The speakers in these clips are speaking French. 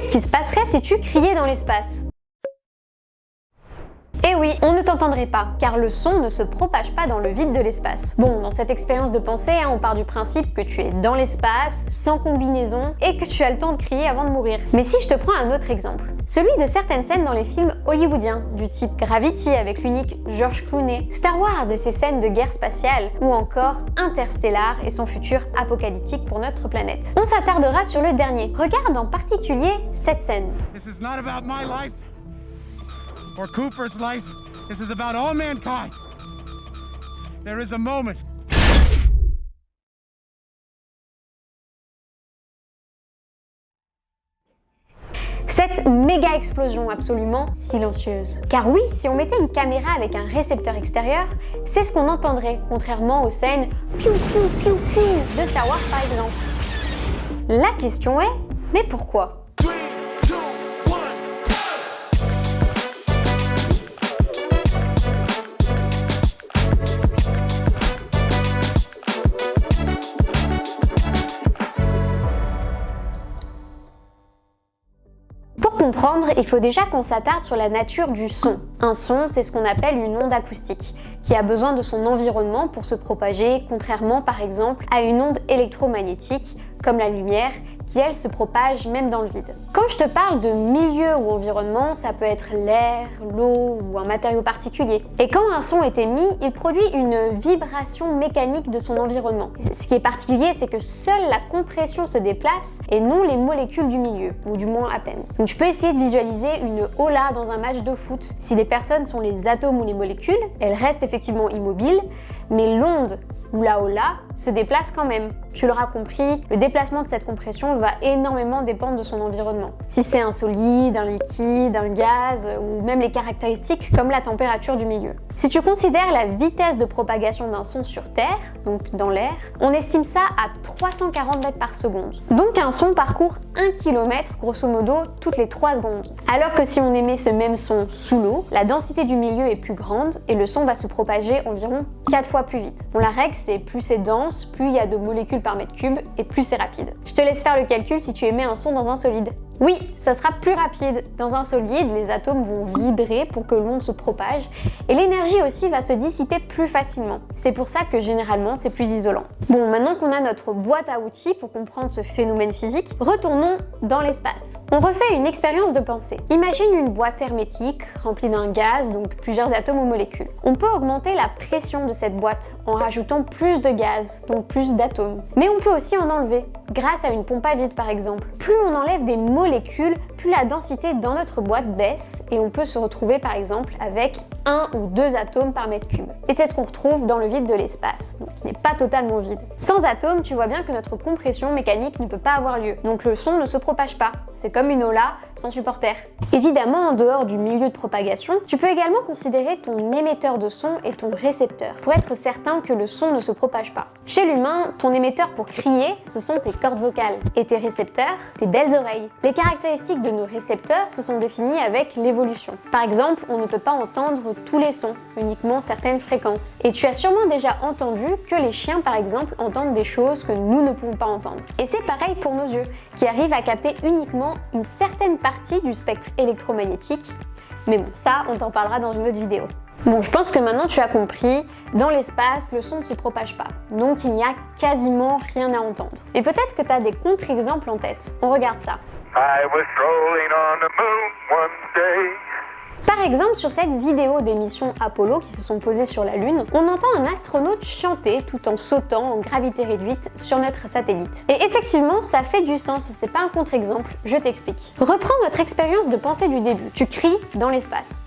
Qu'est-ce qui se passerait si tu criais dans l'espace ? Eh oui, on ne t'entendrait pas, car le son ne se propage pas dans le vide de l'espace. Bon, dans cette expérience de pensée, on part du principe que tu es dans l'espace, sans combinaison, et que tu as le temps de crier avant de mourir. Mais si je te prends un autre exemple, celui de certaines scènes dans les films hollywoodiens, du type Gravity avec l'unique George Clooney, Star Wars et ses scènes de guerre spatiale, ou encore Interstellar et son futur apocalyptique pour notre planète. On s'attardera sur le dernier. Regarde en particulier cette scène. This is not about my life or Cooper's life. This is about all mankind. There is a moment. Cette méga explosion absolument silencieuse. Car oui, si on mettait une caméra avec un récepteur extérieur, c'est ce qu'on entendrait, contrairement aux scènes piou piou piou piou de Star Wars par exemple. La question est, mais pourquoi ? Pour comprendre, il faut déjà qu'on s'attarde sur la nature du son. Un son, c'est ce qu'on appelle une onde acoustique, qui a besoin de son environnement pour se propager, contrairement par exemple à une onde électromagnétique, comme la lumière, qui elle se propage même dans le vide. Quand je te parle de milieu ou environnement, ça peut être l'air, l'eau ou un matériau particulier. Et quand un son est émis, il produit une vibration mécanique de son environnement. Ce qui est particulier, c'est que seule la compression se déplace et non les molécules du milieu, ou du moins à peine. Donc tu peux essayer de visualiser une ola dans un match de foot. Si les personnes sont les atomes ou les molécules, elles restent effectivement immobiles, mais l'onde ou la ola se déplace quand même. Tu l'auras compris, le déplacement de cette compression va énormément dépendre de son environnement. Si c'est un solide, un liquide, un gaz, ou même les caractéristiques comme la température du milieu. Si tu considères la vitesse de propagation d'un son sur Terre, donc dans l'air, on estime ça à 340 mètres par seconde. Donc un son parcourt 1 km grosso modo toutes les 3 secondes. Alors que si on émet ce même son sous l'eau, la densité du milieu est plus grande et le son va se propager environ 4 fois plus vite. Bon, la règle c'est plus c'est dense, plus il y a de molécules par mètre cube et plus c'est rapide. Je te laisse faire le calcul si tu émets un son dans un solide. Oui, ça sera plus rapide. Dans un solide, les atomes vont vibrer pour que l'onde se propage et l'énergie aussi va se dissiper plus facilement. C'est pour ça que généralement c'est plus isolant. Bon, maintenant qu'on a notre boîte à outils pour comprendre ce phénomène physique, retournons dans l'espace. On refait une expérience de pensée. Imagine une boîte hermétique remplie d'un gaz, donc plusieurs atomes ou molécules. On peut augmenter la pression de cette boîte en rajoutant plus de gaz, donc plus d'atomes. Mais on peut aussi en enlever, grâce à une pompe à vide par exemple. Plus on enlève des molécules, plus la densité dans notre boîte baisse et on peut se retrouver par exemple avec 1 ou 2 atomes par mètre cube. Et c'est ce qu'on retrouve dans le vide de l'espace, donc qui n'est pas totalement vide. Sans atomes, tu vois bien que notre compression mécanique ne peut pas avoir lieu, donc le son ne se propage pas. C'est comme une ola sans supporter. Évidemment, en dehors du milieu de propagation, tu peux également considérer ton émetteur de son et ton récepteur, pour être certain que le son ne se propage pas. Chez l'humain, ton émetteur pour crier, ce sont tes cordes vocales, et tes récepteurs, tes belles oreilles. Les caractéristiques de nos récepteurs se sont définies avec l'évolution. Par exemple, on ne peut pas entendre tous les sons, uniquement certaines fréquences. Et tu as sûrement déjà entendu que les chiens, par exemple, entendent des choses que nous ne pouvons pas entendre. Et c'est pareil pour nos yeux, qui arrivent à capter uniquement une certaine partie du spectre électromagnétique. Mais bon, ça, on t'en parlera dans une autre vidéo. Bon, je pense que maintenant tu as compris, dans l'espace, le son ne se propage pas, donc il n'y a quasiment rien à entendre. Et peut-être que tu as des contre-exemples en tête. On regarde ça. I was strolling on the moon one day. Par exemple, sur cette vidéo des missions Apollo qui se sont posées sur la Lune, on entend un astronaute chanter tout en sautant en gravité réduite sur notre satellite. Et effectivement, ça fait du sens, c'est pas un contre-exemple, je t'explique. Reprends notre expérience de pensée du début. Tu cries dans l'espace.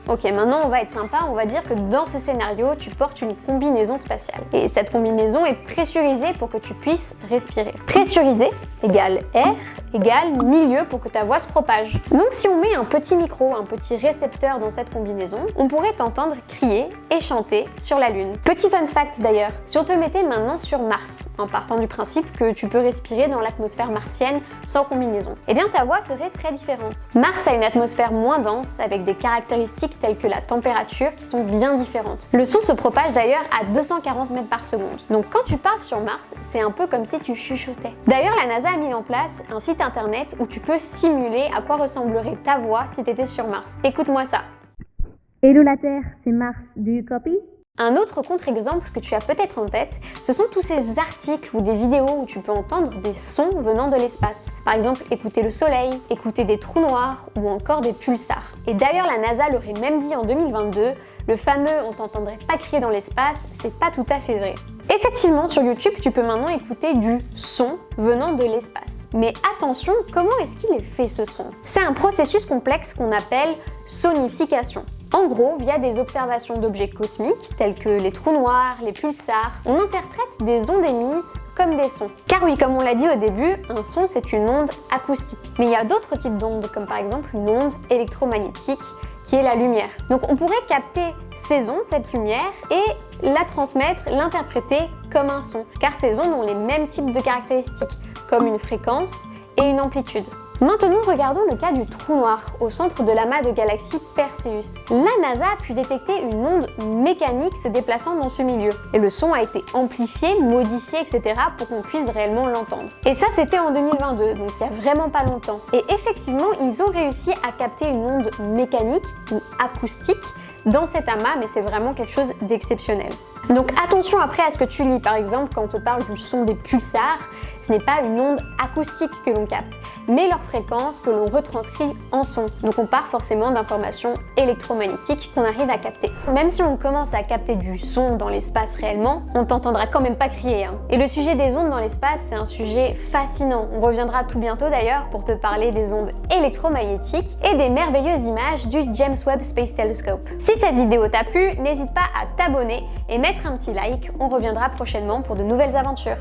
Ok, maintenant on va être sympa, on va dire que dans ce scénario, tu portes une combinaison spatiale. Et cette combinaison est pressurisée pour que tu puisses respirer. Pressurisé égale air égale milieu pour que ta voix se propage. Donc si on met un petit micro, un petit récepteur dans cette combinaison, on pourrait t'entendre crier et chanter sur la Lune. Petit fun fact d'ailleurs, si on te mettait maintenant sur Mars, en partant du principe que tu peux respirer dans l'atmosphère martienne sans combinaison, eh bien ta voix serait très différente. Mars a une atmosphère moins dense avec des caractéristiques telles que la température qui sont bien différentes. Le son se propage d'ailleurs à 240 mètres par seconde. Donc quand tu parles sur Mars, c'est un peu comme si tu chuchotais. D'ailleurs, la NASA NASA a mis en place un site internet où tu peux simuler à quoi ressemblerait ta voix si tu étais sur Mars. Écoute-moi ça. Hello la Terre, c'est Mars, do you copy? Un autre contre-exemple que tu as peut-être en tête, ce sont tous ces articles ou des vidéos où tu peux entendre des sons venant de l'espace. Par exemple, écouter le soleil, écouter des trous noirs ou encore des pulsars. Et d'ailleurs, la NASA l'aurait même dit en 2022, le fameux « on t'entendrait pas crier dans l'espace », c'est pas tout à fait vrai. Effectivement, sur YouTube, tu peux maintenant écouter du son venant de l'espace. Mais attention, comment est-ce qu'il est fait ce son? C'est un processus complexe qu'on appelle sonification. En gros, via des observations d'objets cosmiques, tels que les trous noirs, les pulsars, on interprète des ondes émises comme des sons. Car oui, comme on l'a dit au début, un son c'est une onde acoustique. Mais il y a d'autres types d'ondes, comme par exemple une onde électromagnétique, qui est la lumière. Donc on pourrait capter ces ondes, cette lumière, et la transmettre, l'interpréter comme un son. Car ces ondes ont les mêmes types de caractéristiques, comme une fréquence et une amplitude. Maintenant, regardons le cas du trou noir, au centre de l'amas de galaxie Perseus. La NASA a pu détecter une onde mécanique se déplaçant dans ce milieu. Et le son a été amplifié, modifié, etc. pour qu'on puisse réellement l'entendre. Et ça, c'était en 2022, donc il y a vraiment pas longtemps. Et effectivement, ils ont réussi à capter une onde mécanique ou acoustique dans cet amas, mais c'est vraiment quelque chose d'exceptionnel. Donc attention après à ce que tu lis, par exemple quand on te parle du son des pulsars, ce n'est pas une onde acoustique que l'on capte, mais leur fréquence que l'on retranscrit en son. Donc on part forcément d'informations électromagnétiques qu'on arrive à capter. Même si on commence à capter du son dans l'espace réellement, on t'entendra quand même pas crier. Et le sujet des ondes dans l'espace, c'est un sujet fascinant. On reviendra tout bientôt d'ailleurs pour te parler des ondes électromagnétiques et des merveilleuses images du James Webb Space Telescope. Si cette vidéo t'a plu, n'hésite pas à t'abonner et mettre un petit like, on reviendra prochainement pour de nouvelles aventures.